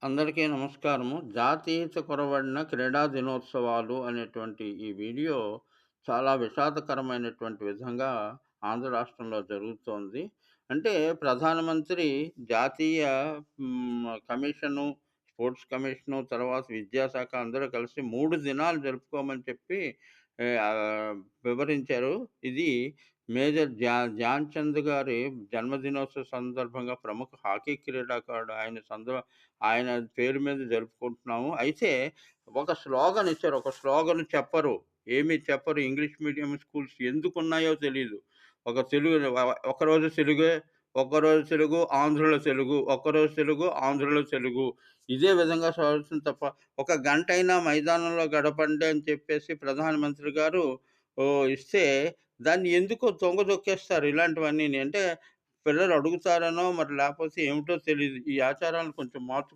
అందరికీ నమస్కారము. జాతీయత కొరవడిన క్రీడా దినోత్సవాలు అనేటువంటి ఈ వీడియో చాలా విషాదకరమైనటువంటి విధంగా ఆంధ్ర రాష్ట్రంలో జరుగుతోంది. అంటే ప్రధానమంత్రి జాతీయ కమిషను, స్పోర్ట్స్ కమిషను, తర్వాత విద్యాశాఖ అందరూ కలిసి 3 దినాలు జరుపుకోమని చెప్పి వివరించారు. ఇది మేజర్ ధ్యాన్ చంద్ గారి జన్మదినోత్సవ సందర్భంగా ప్రముఖ హాకీ క్రీడాకారుడు. ఆయన పేరు మీద జరుపుకుంటున్నాము. అయితే ఒక స్లోగన్ ఇచ్చారు. ఒక స్లోగన్ చెప్పరు. ఏమి చెప్పరు. ఇంగ్లీష్ మీడియం స్కూల్స్ ఎందుకున్నాయో తెలీదు. ఒక తెలుగు ఒకరోజు తెలుగే, ఒకరోజు తెలుగు, ఆంధ్రుల తెలుగు, ఒకరోజు తెలుగు, ఆంధ్రుల తెలుగు. ఇదే విధంగా సాగుతుంది తప్ప, ఒక గంటైనా మైదానంలో గడపండి అని చెప్పేసి ప్రధానమంత్రి గారు ఇస్తే దాన్ని ఎందుకో తొంగదొక్కేస్తారు ఇలాంటివన్నీని. అంటే పిల్లలు అడుగుతారనో మరి లేపోతే ఏమిటో తెలీదు. ఈ ఆచారాలను కొంచెం